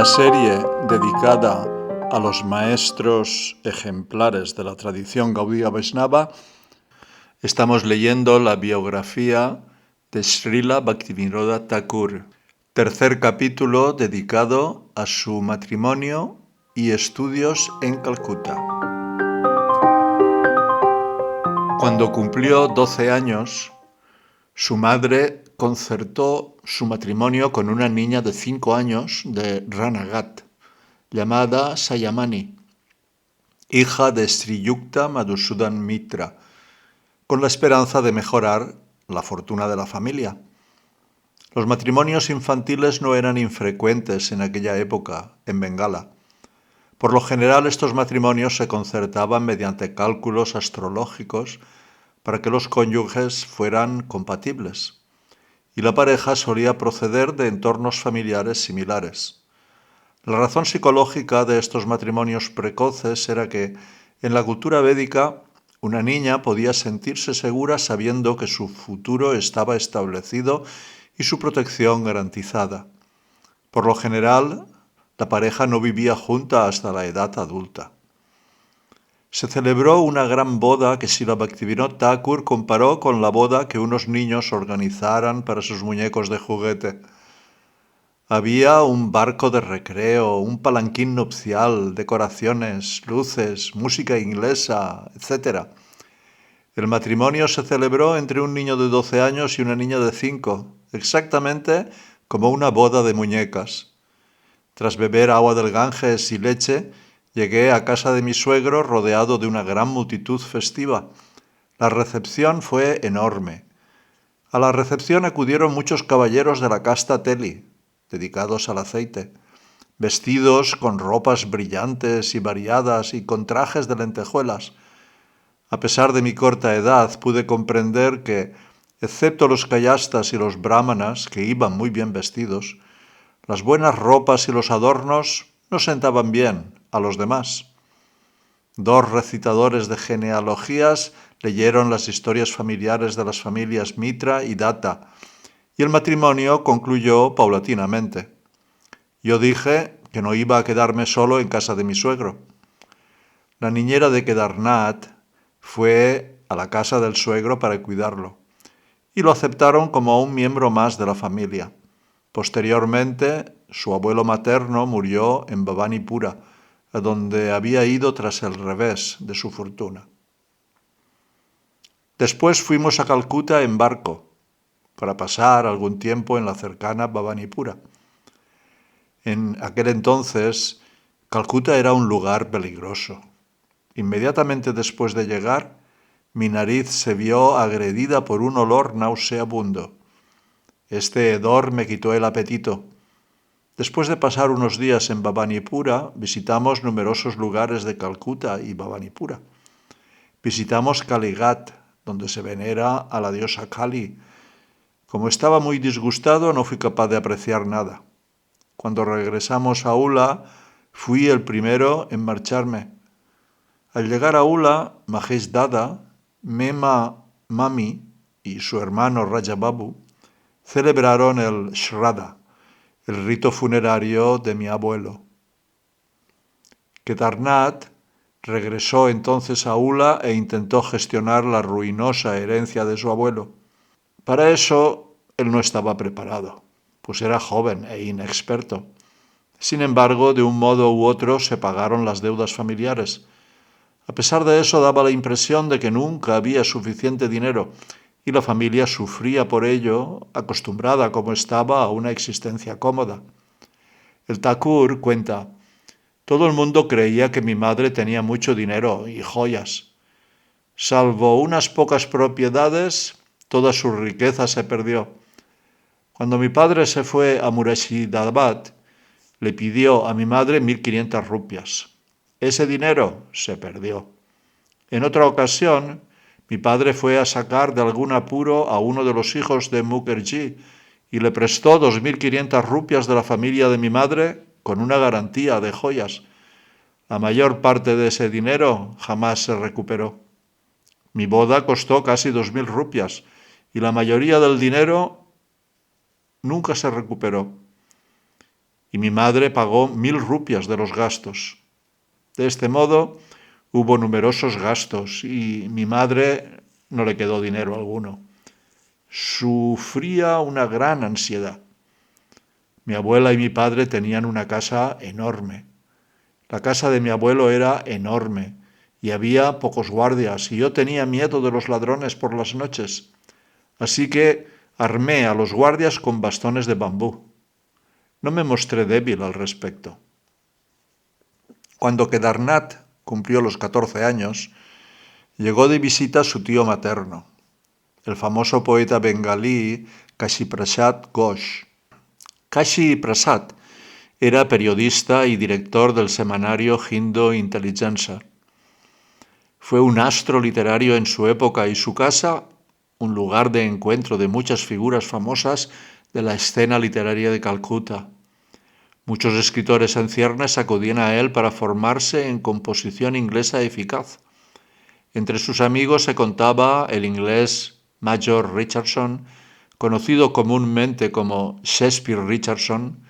una serie dedicada a los maestros ejemplares de la tradición Gaudiya Vaishnava. Estamos leyendo la biografía de Srila Bhaktivinoda Thakur, tercer capítulo dedicado a su matrimonio y estudios en Calcuta. Cuando cumplió 12 años, su madre concertó su matrimonio con una niña de 5 años de Ranagat, llamada Sayamani, hija de Sri Yukta Madhusudan Mitra, con la esperanza de mejorar la fortuna de la familia. Los matrimonios infantiles no eran infrecuentes en aquella época en Bengala. Por lo general, estos matrimonios se concertaban mediante cálculos astrológicos para que los cónyuges fueran compatibles, y la pareja solía proceder de entornos familiares similares. La razón psicológica de estos matrimonios precoces era que, en la cultura védica, una niña podía sentirse segura sabiendo que su futuro estaba establecido y su protección garantizada. Por lo general, la pareja no vivía junta hasta la edad adulta. Se celebró una gran boda que Srila Bhaktivinoda Thakur comparó con la boda que unos niños organizaran para sus muñecos de juguete. Había un barco de recreo, un palanquín nupcial, decoraciones, luces, música inglesa, etc. El matrimonio se celebró entre un niño de 12 años y una niña de 5, exactamente como una boda de muñecas. Tras beber agua del Ganges y leche, llegué a casa de mi suegro rodeado de una gran multitud festiva. La recepción fue enorme. A la recepción acudieron muchos caballeros de la casta Teli, dedicados al aceite, vestidos con ropas brillantes y variadas y con trajes de lentejuelas. A pesar de mi corta edad, pude comprender que, excepto los kayastas y los brahmanas, que iban muy bien vestidos, las buenas ropas y los adornos no sentaban bien a los demás. 2 recitadores de genealogías leyeron las historias familiares de las familias Mitra y Datta, y el matrimonio concluyó paulatinamente. Yo dije que no iba a quedarme solo en casa de mi suegro. La niñera de Kedarnath fue a la casa del suegro para cuidarlo, y lo aceptaron como un miembro más de la familia. Posteriormente, su abuelo materno murió en Bhavanipura, a donde había ido tras el revés de su fortuna. Después fuimos a Calcuta en barco, para pasar algún tiempo en la cercana Bhavanipura. En aquel entonces, Calcuta era un lugar peligroso. Inmediatamente después de llegar, mi nariz se vio agredida por un olor nauseabundo. Este hedor me quitó el apetito. Después de pasar unos días en Bhavanipura, visitamos numerosos lugares de Calcuta y Bhavanipura. Visitamos Kalighat, donde se venera a la diosa Kali. Como estaba muy disgustado, no fui capaz de apreciar nada. Cuando regresamos a Ula, fui el primero en marcharme. Al llegar a Ula, Mahesh Dada, Mema Mami y su hermano Rajababu celebraron el Shraddha, el rito funerario de mi abuelo. Kedarnath regresó entonces a Ula e intentó gestionar la ruinosa herencia de su abuelo. Para eso, él no estaba preparado, pues era joven e inexperto. Sin embargo, de un modo u otro se pagaron las deudas familiares. A pesar de eso, daba la impresión de que nunca había suficiente dinero y la familia sufría por ello, acostumbrada como estaba a una existencia cómoda. El Thakur cuenta: todo el mundo creía que mi madre tenía mucho dinero y joyas. Salvo unas pocas propiedades, toda su riqueza se perdió. Cuando mi padre se fue a Murashidabad, le pidió a mi madre 1.500 rupias. Ese dinero se perdió. En otra ocasión, mi padre fue a sacar de algún apuro a uno de los hijos de Mukherjee y le prestó 2.500 rupias de la familia de mi madre con una garantía de joyas. La mayor parte de ese dinero jamás se recuperó. Mi boda costó casi 2.000 rupias y la mayoría del dinero nunca se recuperó. y mi madre pagó 1000 rupias de los gastos. De este modo, hubo numerosos gastos y mi madre no le quedó dinero alguno. Sufría una gran ansiedad. Mi abuela y mi padre tenían una casa enorme. La casa de mi abuelo era enorme y había pocos guardias y yo tenía miedo de los ladrones por las noches. Así que armé a los guardias con bastones de bambú. No me mostré débil al respecto. Cuando Kedarnath cumplió los 14 años, llegó de visita su tío materno, el famoso poeta bengalí Kashi Prasad Ghosh. Kashi Prasad era periodista y director del semanario Hindu Intelligencer. Fue un astro literario en su época y su casa un lugar de encuentro de muchas figuras famosas de la escena literaria de Calcuta. Muchos escritores en ciernes acudían a él para formarse en composición inglesa eficaz. Entre sus amigos se contaba el inglés Major Richardson, conocido comúnmente como Shakespeare Richardson,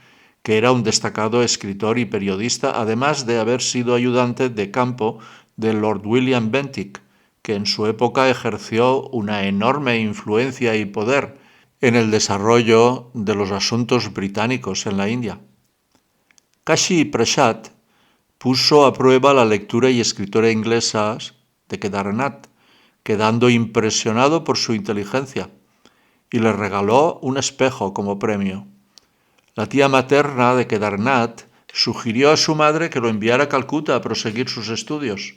que era un destacado escritor y periodista, además de haber sido ayudante de campo de Lord William Bentinck, que en su época ejerció una enorme influencia y poder en el desarrollo de los asuntos británicos en la India. Kashi Prasad puso a prueba la lectura y escritura inglesas de Kedarnath, quedando impresionado por su inteligencia, y le regaló un espejo como premio. La tía materna de Kedarnath sugirió a su madre que lo enviara a Calcuta a proseguir sus estudios.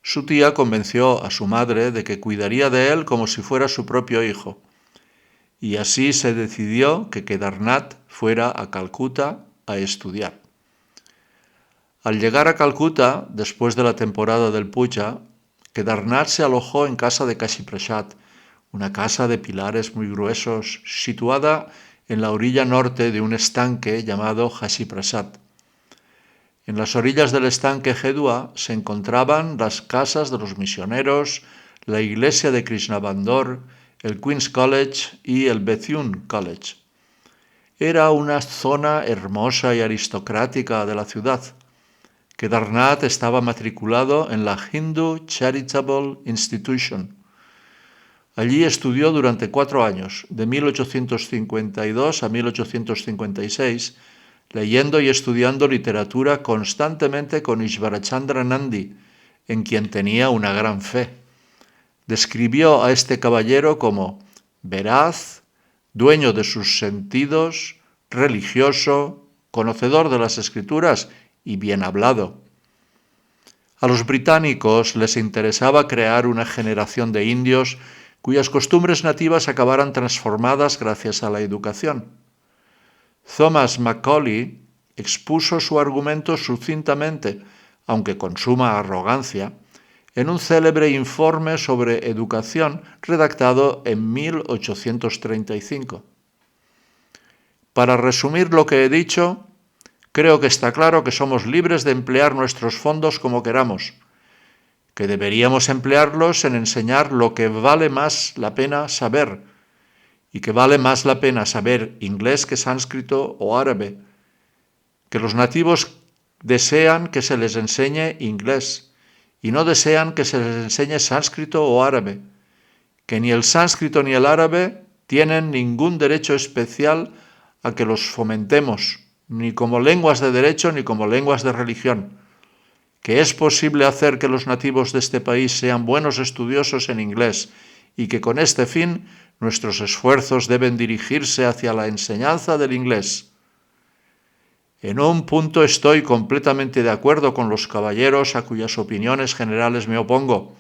Su tía convenció a su madre de que cuidaría de él como si fuera su propio hijo, y así se decidió que Kedarnath fuera a Calcuta a estudiar. Al llegar a Calcuta, después de la temporada del Puja, Kedarnath se alojó en casa de Kashi Prasad, una casa de pilares muy gruesos, situada en la orilla norte de un estanque llamado Kashi Prasad. En las orillas del estanque Hedua se encontraban las casas de los misioneros, la iglesia de Krishnabandor, el Queen's College y el Bethune College. Era una zona hermosa y aristocrática de la ciudad. Kedarnath estaba matriculado en la Hindu Charitable Institution. Allí estudió durante 4 años, de 1852 a 1856, leyendo y estudiando literatura constantemente con Ishvarachandra Nandi, en quien tenía una gran fe. Describió a este caballero como veraz, dueño de sus sentidos, religioso, conocedor de las escrituras y bien hablado. A los británicos les interesaba crear una generación de indios cuyas costumbres nativas acabaran transformadas gracias a la educación. Thomas Macaulay expuso su argumento sucintamente, aunque con suma arrogancia, en un célebre informe sobre educación redactado en 1835. Para resumir lo que he dicho, creo que está claro que somos libres de emplear nuestros fondos como queramos, que deberíamos emplearlos en enseñar lo que vale más la pena saber, y que vale más la pena saber inglés que sánscrito o árabe, que los nativos desean que se les enseñe inglés y no desean que se les enseñe sánscrito o árabe, que ni el sánscrito ni el árabe tienen ningún derecho especial a que los fomentemos, ni como lenguas de derecho ni como lenguas de religión, que es posible hacer que los nativos de este país sean buenos estudiosos en inglés y que con este fin nuestros esfuerzos deben dirigirse hacia la enseñanza del inglés. En un punto estoy completamente de acuerdo con los caballeros a cuyas opiniones generales me opongo.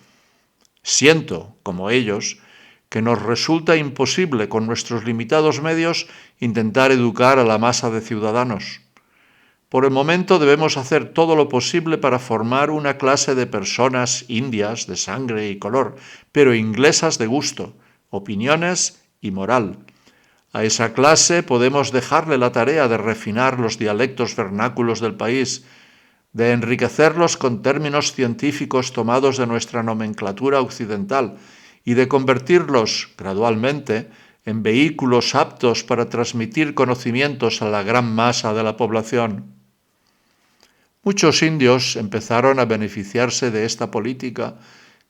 Siento, como ellos, que nos resulta imposible con nuestros limitados medios intentar educar a la masa de ciudadanos. Por el momento debemos hacer todo lo posible para formar una clase de personas indias de sangre y color, pero inglesas de gusto, opiniones y moral. A esa clase podemos dejarle la tarea de refinar los dialectos vernáculos del país, de enriquecerlos con términos científicos tomados de nuestra nomenclatura occidental y de convertirlos, gradualmente, en vehículos aptos para transmitir conocimientos a la gran masa de la población. Muchos indios empezaron a beneficiarse de esta política,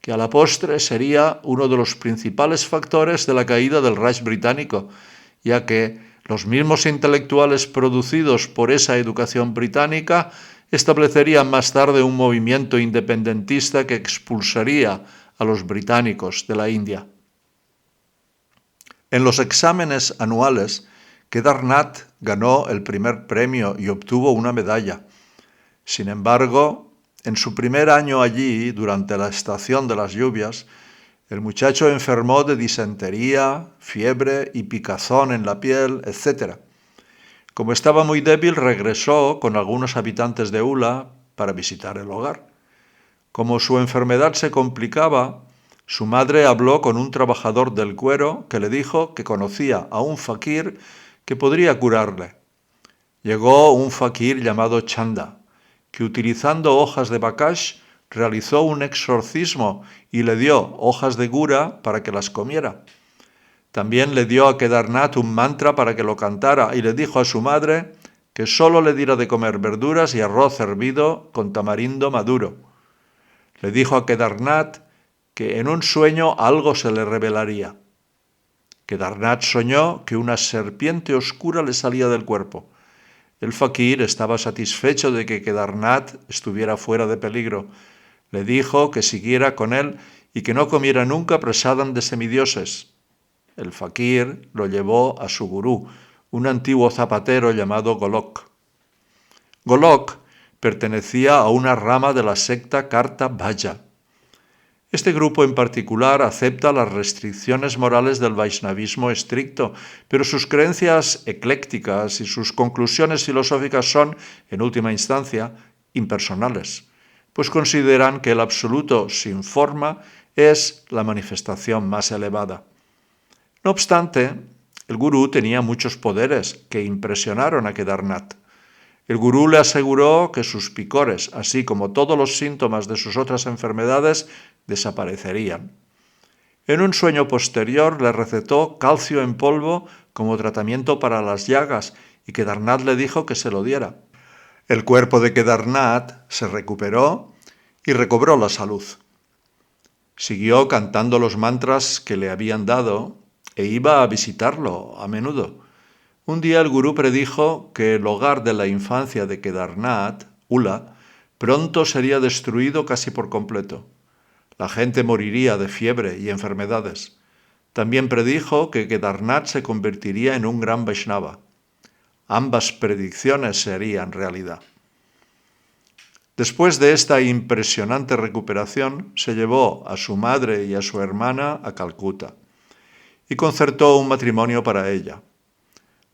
que a la postre sería uno de los principales factores de la caída del Raj británico, ya que los mismos intelectuales producidos por esa educación británica establecerían más tarde un movimiento independentista que expulsaría a los británicos de la India. En los exámenes anuales, Kedarnath ganó el primer premio y obtuvo una medalla. Sin embargo, en su primer año allí, durante la estación de las lluvias, el muchacho enfermó de disentería, fiebre y picazón en la piel, etc. Como estaba muy débil, regresó con algunos habitantes de Ula para visitar el hogar. Como su enfermedad se complicaba, su madre habló con un trabajador del cuero que le dijo que conocía a un fakir que podría curarle. Llegó un fakir llamado Chanda, que utilizando hojas de bakash realizó un exorcismo y le dio hojas de gura para que las comiera. También le dio a Kedarnath un mantra para que lo cantara y le dijo a su madre que solo le diera de comer verduras y arroz hervido con tamarindo maduro. Le dijo a Kedarnath que en un sueño algo se le revelaría. Kedarnath soñó que una serpiente oscura le salía del cuerpo. El fakir estaba satisfecho de que Kedarnath estuviera fuera de peligro. Le dijo que siguiera con él y que no comiera nunca prasadam de semidioses. El fakir lo llevó a su gurú, un antiguo zapatero llamado Golok. Golok pertenecía a una rama de la secta Karta Bhaja. Este grupo en particular acepta las restricciones morales del vaishnavismo estricto, pero sus creencias eclécticas y sus conclusiones filosóficas son, en última instancia, impersonales, pues consideran que el absoluto sin forma es la manifestación más elevada. No obstante, el gurú tenía muchos poderes que impresionaron a Kedarnath. El gurú le aseguró que sus picores, así como todos los síntomas de sus otras enfermedades, desaparecerían. En un sueño posterior le recetó calcio en polvo como tratamiento para las llagas y Kedarnath le dijo que se lo diera. El cuerpo de Kedarnath se recuperó y recobró la salud. Siguió cantando los mantras que le habían dado e iba a visitarlo a menudo. Un día el gurú predijo que el hogar de la infancia de Kedarnath, Ula, pronto sería destruido casi por completo. La gente moriría de fiebre y enfermedades. También predijo que Kedarnath se convertiría en un gran Vaishnava. Ambas predicciones se harían realidad. Después de esta impresionante recuperación, se llevó a su madre y a su hermana a Calcuta y concertó un matrimonio para ella.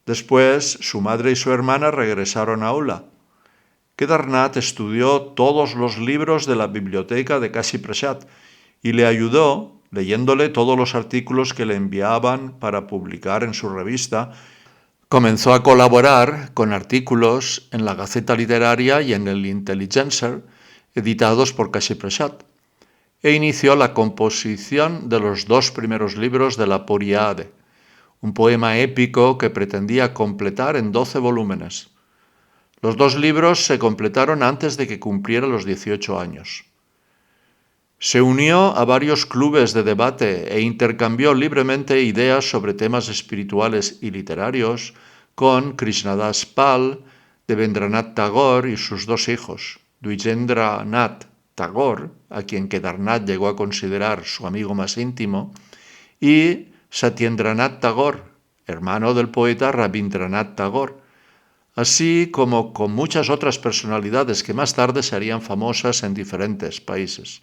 Después, su madre y su hermana regresaron a Ula. Kedarnath estudió todos los libros de la biblioteca de Kashi Prasad y le ayudó leyéndole todos los artículos que le enviaban para publicar en su revista. Comenzó a colaborar con artículos en la Gaceta Literaria y en el Intelligencer, editados por Kashi Prasad, e inició la composición de los 2 primeros libros de la Poriade, un poema épico que pretendía completar en 12 volúmenes. Los 2 libros se completaron antes de que cumpliera los 18 años. Se unió a varios clubes de debate e intercambió libremente ideas sobre temas espirituales y literarios con Krishnadas Pal, Devendranath Tagore y sus 2 hijos, Dwijendranath Tagore, a quien Kedarnath llegó a considerar su amigo más íntimo, y Satyendranath Tagore, hermano del poeta Rabindranath Tagore, así como con muchas otras personalidades que más tarde se harían famosas en diferentes países.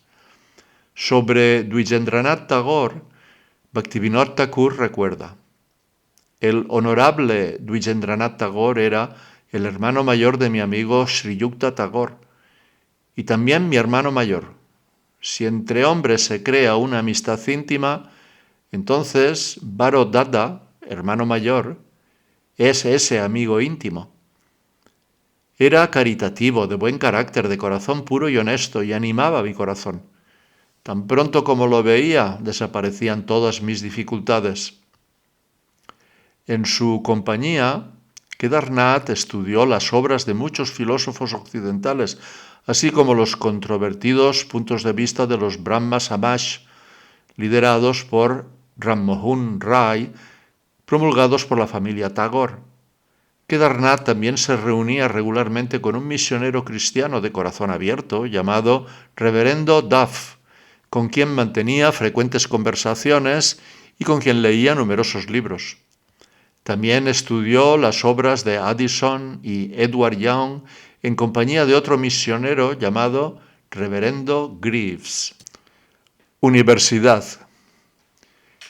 Sobre Dwijendranath Tagore, Bhaktivinoda Thakur recuerda: el honorable Dwijendranath Tagore era el hermano mayor de mi amigo Sri Yukta Tagore y también mi hermano mayor. Si entre hombres se crea una amistad íntima, entonces Baro Dada, hermano mayor, es ese amigo íntimo. Era caritativo, de buen carácter, de corazón puro y honesto, y animaba mi corazón. Tan pronto como lo veía, desaparecían todas mis dificultades. En su compañía, Kedarnath estudió las obras de muchos filósofos occidentales, así como los controvertidos puntos de vista de los Brahma Samaj, liderados por Ram Mohan Ray, promulgados por la familia Tagore. Kedarnath también se reunía regularmente con un misionero cristiano de corazón abierto llamado Reverendo Duff, con quien mantenía frecuentes conversaciones y con quien leía numerosos libros. También estudió las obras de Addison y Edward Young en compañía de otro misionero llamado Reverendo Greaves. Universidad.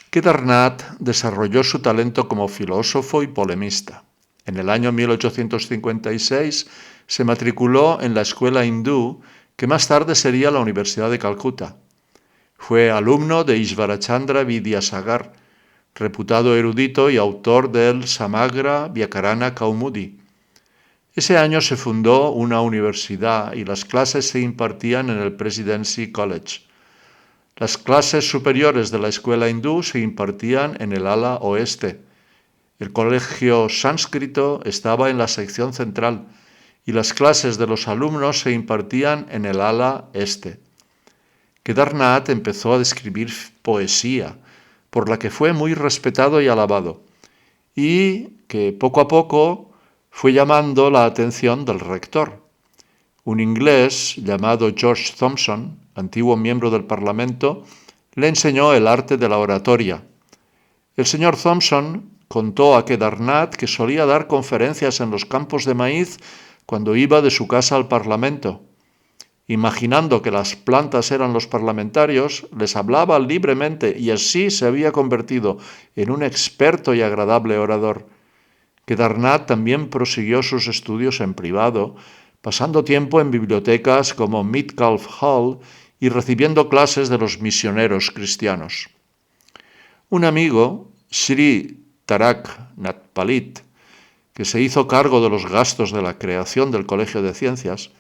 Kedarnath desarrolló su talento como filósofo y polemista. En el año 1856 se matriculó en la escuela hindú, que más tarde sería la Universidad de Calcuta. Fue alumno de Ishvarachandra Vidyasagar, reputado erudito y autor del Samagra Vyakarana Kaumudi. Ese año se fundó una universidad y las clases se impartían en el Presidency College. Las clases superiores de la escuela hindú se impartían en el ala oeste. El colegio sánscrito estaba en la sección central y las clases de los alumnos se impartían en el ala este. Kedarnath empezó a escribir poesía, por la que fue muy respetado y alabado, y que poco a poco fue llamando la atención del rector. Un inglés llamado George Thompson, antiguo miembro del Parlamento, le enseñó el arte de la oratoria. El señor Thompson contó a Kedarnath que solía dar conferencias en los campos de maíz cuando iba de su casa al Parlamento. Imaginando que las plantas eran los parlamentarios, les hablaba libremente y así se había convertido en un experto y agradable orador. Kedarnath también prosiguió sus estudios en privado, pasando tiempo en bibliotecas como Metcalfe Hall y recibiendo clases de los misioneros cristianos. Un amigo, Sri Tarak Natpalit, que se hizo cargo de los gastos de la creación del Colegio de Ciencias,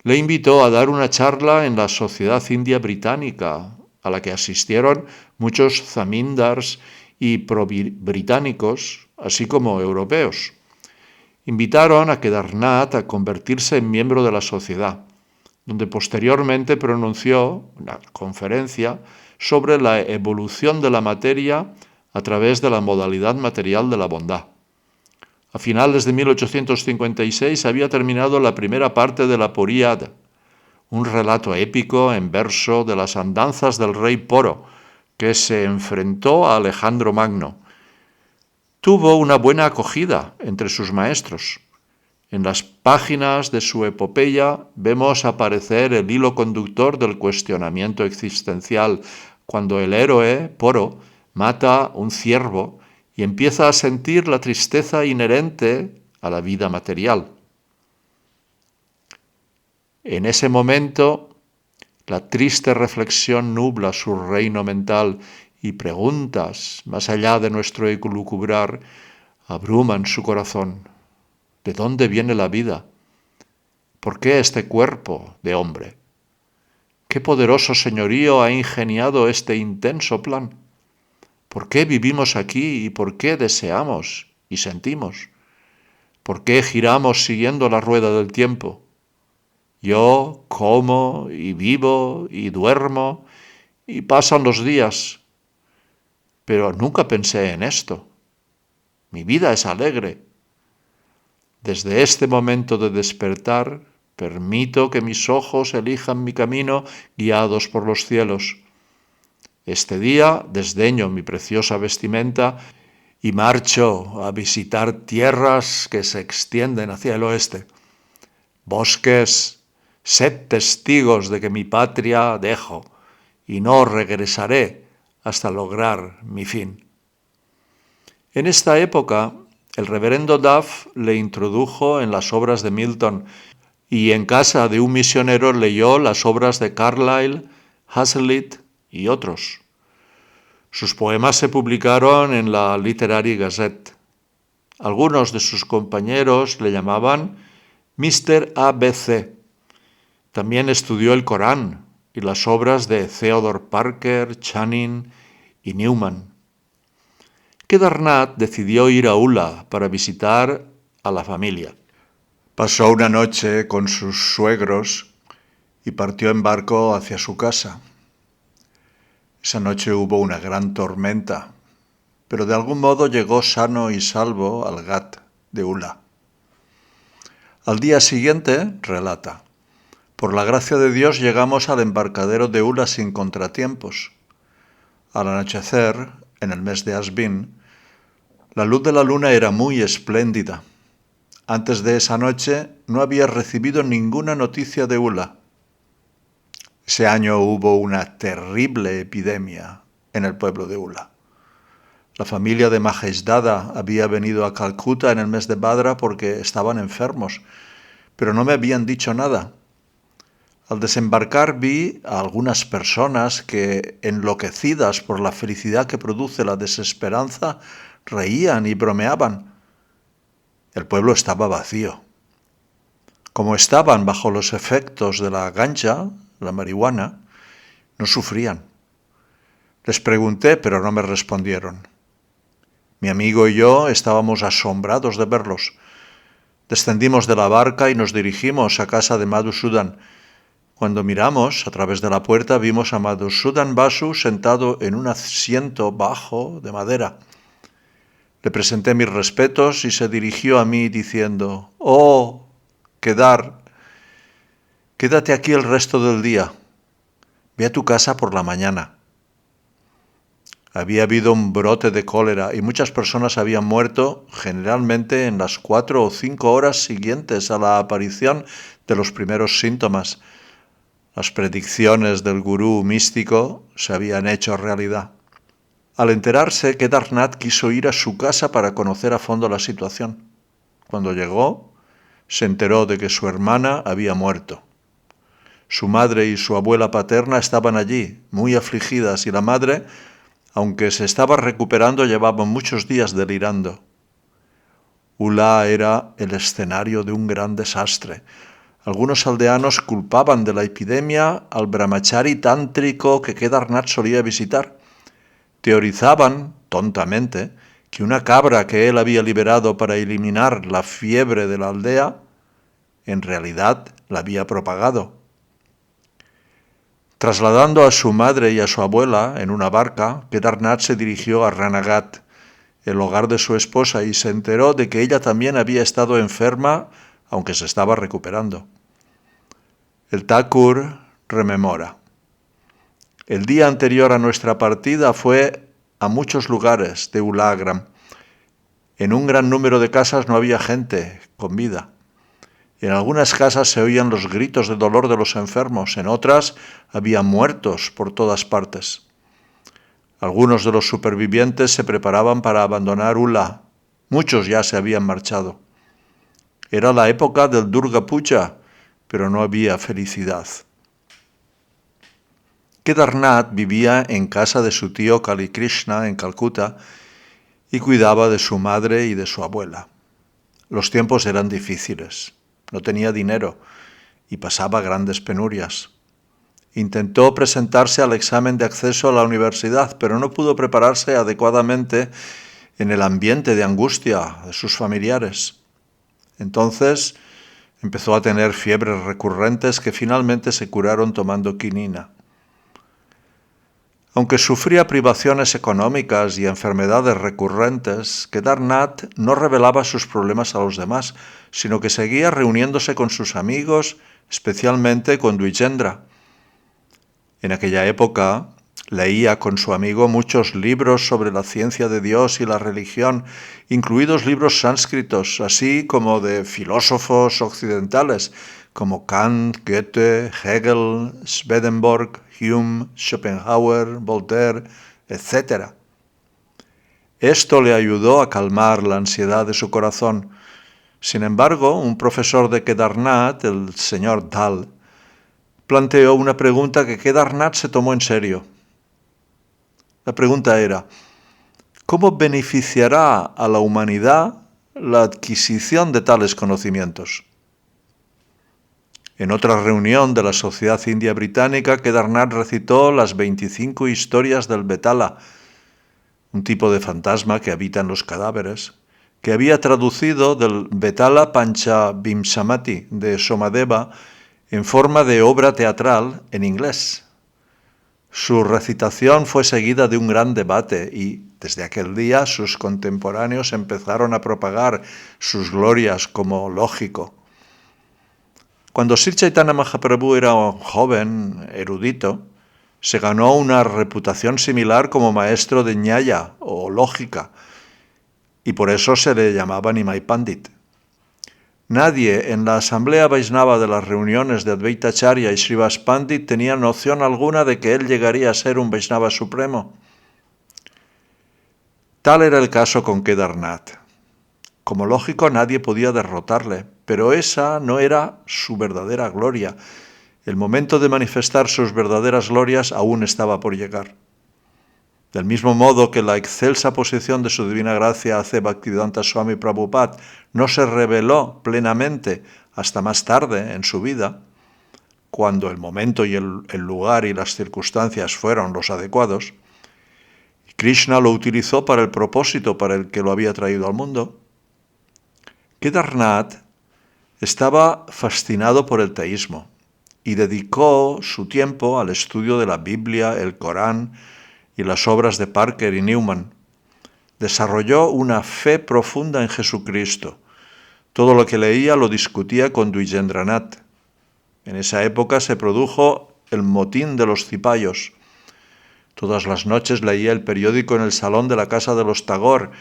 le invitó a dar una charla en la Sociedad India Británica, a la que asistieron muchos zamindars y pro-británicos, así como europeos. Invitaron a Kedarnath a convertirse en miembro de la sociedad, donde posteriormente pronunció una conferencia sobre la evolución de la materia a través de la modalidad material de la bondad. A finales de 1856 había terminado la primera parte de la Poriada, un relato épico en verso de las andanzas del rey Poro, que se enfrentó a Alejandro Magno. Tuvo una buena acogida entre sus maestros. En las páginas de su epopeya vemos aparecer el hilo conductor del cuestionamiento existencial, cuando el héroe, Poro, mata un ciervo y empieza a sentir la tristeza inherente a la vida material. En ese momento, la triste reflexión nubla su reino mental y preguntas, más allá de nuestro elucubrar, abruman su corazón. ¿De dónde viene la vida? ¿Por qué este cuerpo de hombre? ¿Qué poderoso señorío ha ingeniado este intenso plan? ¿Por qué vivimos aquí y por qué deseamos y sentimos? ¿Por qué giramos siguiendo la rueda del tiempo? Yo como y vivo y duermo y pasan los días, pero nunca pensé en esto. Mi vida es alegre. Desde este momento de despertar, permito que mis ojos elijan mi camino guiados por los cielos. Este día desdeño mi preciosa vestimenta y marcho a visitar tierras que se extienden hacia el oeste. Bosques, sed testigos de que mi patria dejo y no regresaré hasta lograr mi fin. En esta época, el reverendo Duff le introdujo en las obras de Milton y en casa de un misionero leyó las obras de Carlyle, Hazlitt y otros. Sus poemas se publicaron en la Literary Gazette. Algunos de sus compañeros le llamaban Mr. ABC. También estudió el Corán y las obras de Theodore Parker, Channing y Newman. Kedarnath decidió ir a Ula para visitar a la familia. Pasó una noche con sus suegros y partió en barco hacia su casa. Esa noche hubo una gran tormenta, pero de algún modo llegó sano y salvo al Ghat de Ula. Al día siguiente, relata, por la gracia de Dios llegamos al embarcadero de Ula sin contratiempos. Al anochecer, en el mes de Asbin, la luz de la luna era muy espléndida. Antes de esa noche no había recibido ninguna noticia de Ula. Ese año hubo una terrible epidemia en el pueblo de Ula. La familia de Mahesh-dada había venido a Calcuta en el mes de Bhadra porque estaban enfermos, pero no me habían dicho nada. Al desembarcar vi a algunas personas que, enloquecidas por la felicidad que produce la desesperanza, reían y bromeaban. El pueblo estaba vacío. Como estaban bajo los efectos de la ganja, la marihuana, no sufrían. Les pregunté, pero no me respondieron. Mi amigo y yo estábamos asombrados de verlos. Descendimos de la barca y nos dirigimos a casa de Madhusudan. Cuando miramos a través de la puerta vimos a Madhusudan Basu sentado en un asiento bajo de madera. Le presenté mis respetos y se dirigió a mí diciendo, «Oh, Kedar, quédate aquí el resto del día. Ve a tu casa por la mañana». Había habido un brote de cólera y muchas personas habían muerto generalmente en las 4 o 5 horas siguientes a la aparición de los primeros síntomas. Las predicciones del gurú místico se habían hecho realidad. Al enterarse, Kedarnath quiso ir a su casa para conocer a fondo la situación. Cuando llegó, se enteró de que su hermana había muerto. Su madre y su abuela paterna estaban allí, muy afligidas, y la madre, aunque se estaba recuperando, llevaba muchos días delirando. Ula era el escenario de un gran desastre. Algunos aldeanos culpaban de la epidemia al brahmachari tántrico que Kedarnath solía visitar. Teorizaban, tontamente, que una cabra que él había liberado para eliminar la fiebre de la aldea, en realidad la había propagado. Trasladando a su madre y a su abuela en una barca, Kedarnath se dirigió a Ranaghat, el hogar de su esposa, y se enteró de que ella también había estado enferma, aunque se estaba recuperando. El Thakur rememora. El día anterior a nuestra partida fue a muchos lugares de Ulagram. En un gran número de casas no había gente con vida. En algunas casas se oían los gritos de dolor de los enfermos, en otras había muertos por todas partes. Algunos de los supervivientes se preparaban para abandonar Ula. Muchos ya se habían marchado. Era la época del Durga Puja, pero no había felicidad. Kedarnath vivía en casa de su tío Kali Krishna en Calcuta y cuidaba de su madre y de su abuela. Los tiempos eran difíciles. No tenía dinero y pasaba grandes penurias. Intentó presentarse al examen de acceso a la universidad, pero no pudo prepararse adecuadamente en el ambiente de angustia de sus familiares. Entonces empezó a tener fiebres recurrentes que finalmente se curaron tomando quinina. Aunque sufría privaciones económicas y enfermedades recurrentes, Kedarnath no revelaba sus problemas a los demás, sino que seguía reuniéndose con sus amigos, especialmente con Dwijendra. En aquella época leía con su amigo muchos libros sobre la ciencia de Dios y la religión, incluidos libros sánscritos, así como de filósofos occidentales, como Kant, Goethe, Hegel, Swedenborg, Hume, Schopenhauer, Voltaire, etc. Esto le ayudó a calmar la ansiedad de su corazón. Sin embargo, un profesor de Kedarnath, el señor Dal, planteó una pregunta que Kedarnath se tomó en serio. La pregunta era, ¿cómo beneficiará a la humanidad la adquisición de tales conocimientos? En otra reunión de la Sociedad India Británica, Kedarnath recitó las 25 historias del Betala, un tipo de fantasma que habita en los cadáveres, que había traducido del Vetala Panchabimsamati de Somadeva en forma de obra teatral en inglés. Su recitación fue seguida de un gran debate y, desde aquel día, sus contemporáneos empezaron a propagar sus glorias como lógico. Cuando Sri Chaitanya Mahaprabhu era un joven erudito, se ganó una reputación similar como maestro de ñaya o lógica, y por eso se le llamaba Nimai Pandit. Nadie en la asamblea Vaishnava de las reuniones de Advaita Acharya y Srivas Pandit tenía noción alguna de que él llegaría a ser un Vaishnava supremo. Tal era el caso con Kedarnath. Como lógico, nadie podía derrotarle, pero esa no era su verdadera gloria. El momento de manifestar sus verdaderas glorias aún estaba por llegar. Del mismo modo que la excelsa posición de su divina gracia hace Bhaktivedanta Swami Prabhupada no se reveló plenamente hasta más tarde en su vida, cuando el momento y el lugar y las circunstancias fueron los adecuados, Krishna lo utilizó para el propósito para el que lo había traído al mundo. Kedarnath estaba fascinado por el teísmo y dedicó su tiempo al estudio de la Biblia, el Corán y las obras de Parker y Newman. Desarrolló una fe profunda en Jesucristo. Todo lo que leía lo discutía con Dwijendranath. En esa época se produjo el motín de los cipayos. Todas las noches leía el periódico en el salón de la casa de los Tagore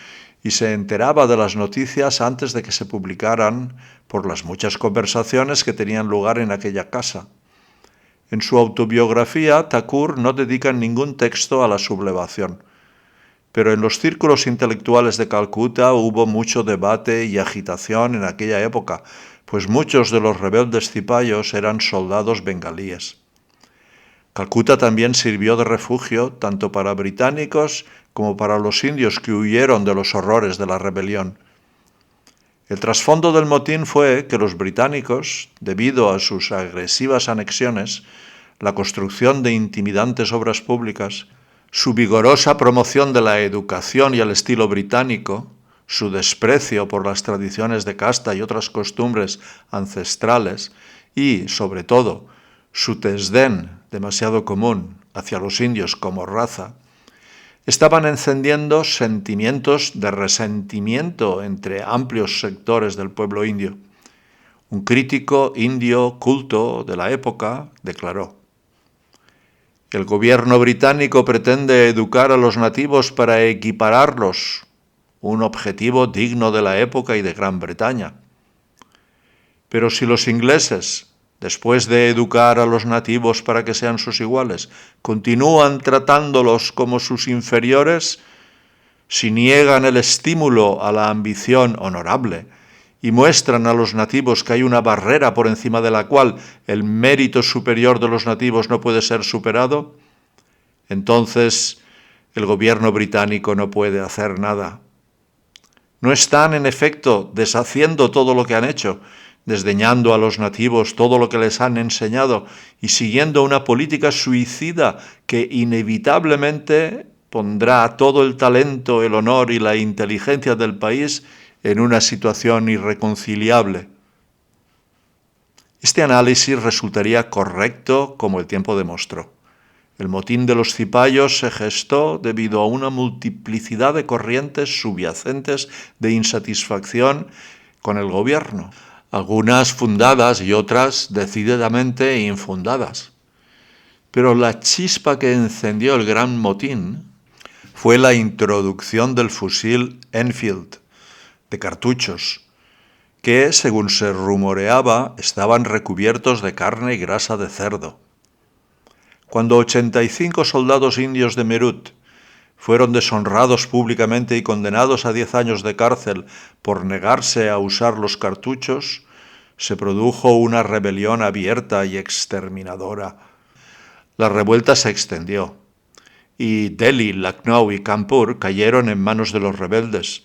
y se enteraba de las noticias antes de que se publicaran por las muchas conversaciones que tenían lugar en aquella casa. En su autobiografía, Thakur no dedica ningún texto a la sublevación, pero en los círculos intelectuales de Calcuta hubo mucho debate y agitación en aquella época, pues muchos de los rebeldes cipayos eran soldados bengalíes. Calcuta también sirvió de refugio tanto para británicos como para los indios que huyeron de los horrores de la rebelión. El trasfondo del motín fue que los británicos, debido a sus agresivas anexiones, la construcción de intimidantes obras públicas, su vigorosa promoción de la educación y el estilo británico, su desprecio por las tradiciones de casta y otras costumbres ancestrales y, sobre todo, su desdén demasiado común hacia los indios como raza, estaban encendiendo sentimientos de resentimiento entre amplios sectores del pueblo indio. Un crítico indio culto de la época declaró: el gobierno británico pretende educar a los nativos para equipararlos, un objetivo digno de la época y de Gran Bretaña. Pero si los ingleses, después de educar a los nativos para que sean sus iguales, continúan tratándolos como sus inferiores, si niegan el estímulo a la ambición honorable y muestran a los nativos que hay una barrera por encima de la cual el mérito superior de los nativos no puede ser superado, entonces el gobierno británico no puede hacer nada. No están, en efecto, deshaciendo todo lo que han hecho, desdeñando a los nativos todo lo que les han enseñado y siguiendo una política suicida que inevitablemente pondrá todo el talento, el honor y la inteligencia del país en una situación irreconciliable. Este análisis resultaría correcto como el tiempo demostró. El motín de los cipayos se gestó debido a una multiplicidad de corrientes subyacentes de insatisfacción con el gobierno, algunas fundadas y otras decididamente infundadas. Pero la chispa que encendió el gran motín fue la introducción del fusil Enfield, de cartuchos, que, según se rumoreaba, estaban recubiertos de carne y grasa de cerdo. Cuando 85 soldados indios de Meerut fueron deshonrados públicamente y condenados a 10 años de cárcel por negarse a usar los cartuchos, se produjo una rebelión abierta y exterminadora. La revuelta se extendió, y Delhi, Lucknow y Kanpur cayeron en manos de los rebeldes,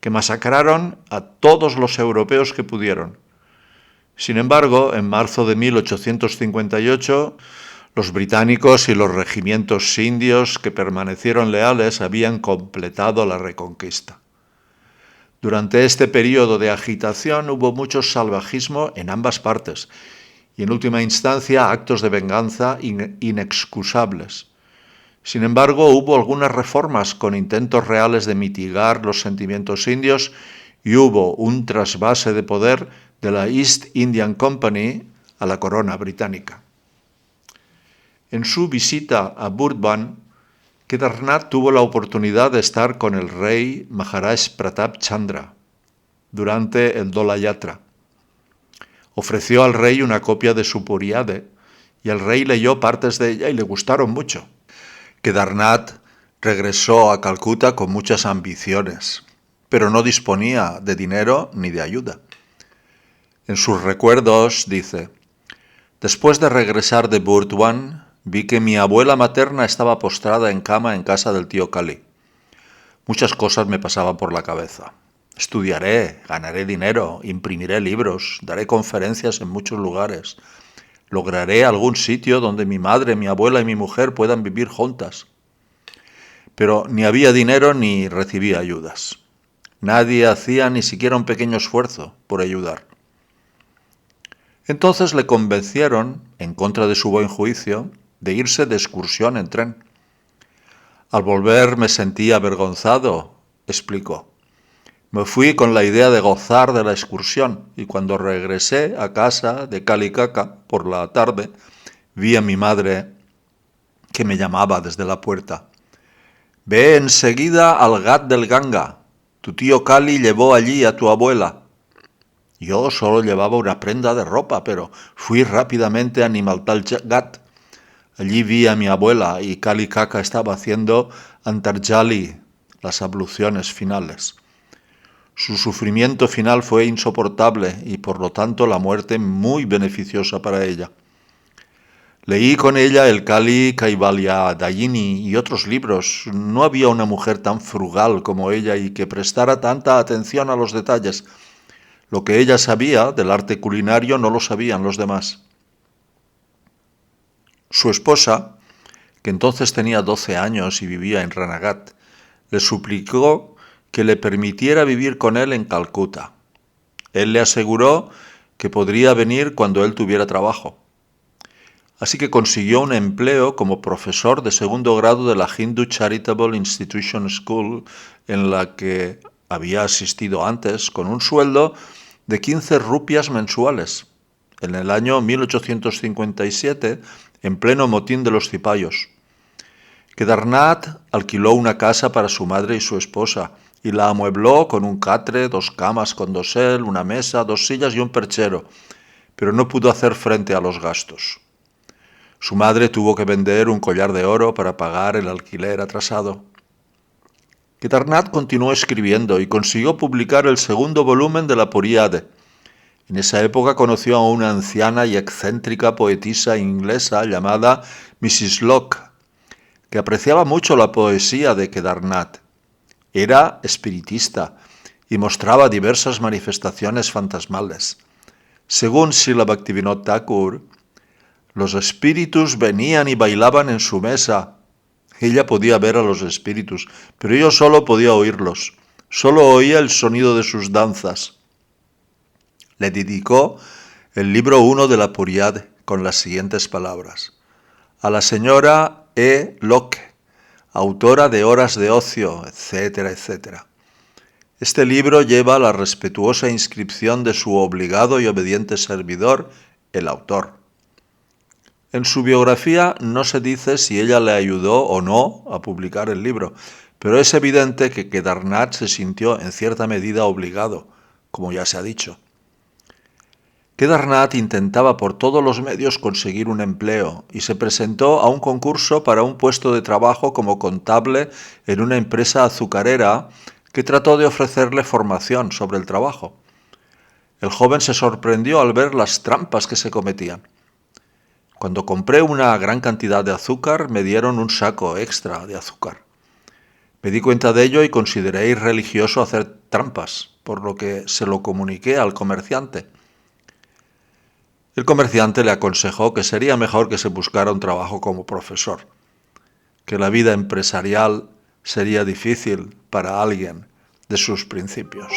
que masacraron a todos los europeos que pudieron. Sin embargo, en marzo de 1858, Los británicos y los regimientos indios que permanecieron leales habían completado la reconquista. Durante este periodo de agitación hubo mucho salvajismo en ambas partes y en última instancia actos de venganza inexcusables. Sin embargo, hubo algunas reformas con intentos reales de mitigar los sentimientos indios y hubo un trasvase de poder de la East Indian Company a la corona británica. En su visita a Burdwan, Kedarnath tuvo la oportunidad de estar con el rey Maharaj Pratap Chandra durante el Dola Yatra. Ofreció al rey una copia de su Puriade y el rey leyó partes de ella y le gustaron mucho. Kedarnath regresó a Calcuta con muchas ambiciones, pero no disponía de dinero ni de ayuda. En sus recuerdos dice: después de regresar de Burdwan, vi que mi abuela materna estaba postrada en cama en casa del tío Kali. Muchas cosas me pasaban por la cabeza. Estudiaré, ganaré dinero, imprimiré libros, daré conferencias en muchos lugares. Lograré algún sitio donde mi madre, mi abuela y mi mujer puedan vivir juntas. Pero ni había dinero ni recibía ayudas. Nadie hacía ni siquiera un pequeño esfuerzo por ayudar. Entonces le convencieron, en contra de su buen juicio, de irse de excursión en tren. Al volver me sentí avergonzado, explicó. Me fui con la idea de gozar de la excursión y cuando regresé a casa de Calicaca por la tarde, vi a mi madre que me llamaba desde la puerta. Ve enseguida al Ghat del Ganga. Tu tío Kali llevó allí a tu abuela. Yo solo llevaba una prenda de ropa, pero fui rápidamente a Nimaltal Ghat. Allí vi a mi abuela y Kali Kaka estaba haciendo Antarjali, las abluciones finales. Su sufrimiento final fue insoportable y por lo tanto la muerte muy beneficiosa para ella. Leí con ella el Kali Kaivalya Dayini y otros libros. No había una mujer tan frugal como ella y que prestara tanta atención a los detalles. Lo que ella sabía del arte culinario no lo sabían los demás. Su esposa, que entonces tenía 12 años y vivía en Ranaghat, le suplicó que le permitiera vivir con él en Calcuta. Él le aseguró que podría venir cuando él tuviera trabajo. Así que consiguió un empleo como profesor de segundo grado de la Hindu Charitable Institution School, en la que había asistido antes, con un sueldo de 15 rupias mensuales, en el año 1857, en pleno motín de los cipayos. Kedarnath alquiló una casa para su madre y su esposa, y la amuebló con un catre, 2 camas con dosel, una mesa, 2 sillas y un perchero, pero no pudo hacer frente a los gastos. Su madre tuvo que vender un collar de oro para pagar el alquiler atrasado. Kedarnath continuó escribiendo y consiguió publicar el segundo volumen de la Puriade. En esa época conoció a una anciana y excéntrica poetisa inglesa llamada Mrs. Locke, que apreciaba mucho la poesía de Kedarnath. Era espiritista y mostraba diversas manifestaciones fantasmales. Según Srila Bhaktivinoda Thakur, los espíritus venían y bailaban en su mesa. Ella podía ver a los espíritus, pero yo solo podía oírlos. Solo oía el sonido de sus danzas. Le dedicó el libro 1 de la Puriade con las siguientes palabras. A la señora E. Locke, autora de Horas de Ocio, etcétera, etcétera. Este libro lleva la respetuosa inscripción de su obligado y obediente servidor, el autor. En su biografía no se dice si ella le ayudó o no a publicar el libro, pero es evidente que Kedarnath se sintió en cierta medida obligado, como ya se ha dicho. Kedarnath intentaba por todos los medios conseguir un empleo y se presentó a un concurso para un puesto de trabajo como contable en una empresa azucarera que trató de ofrecerle formación sobre el trabajo. El joven se sorprendió al ver las trampas que se cometían. Cuando compré una gran cantidad de azúcar, me dieron un saco extra de azúcar. Me di cuenta de ello y consideré irreligioso hacer trampas, por lo que se lo comuniqué al comerciante. El comerciante le aconsejó que sería mejor que se buscara un trabajo como profesor, que la vida empresarial sería difícil para alguien de sus principios.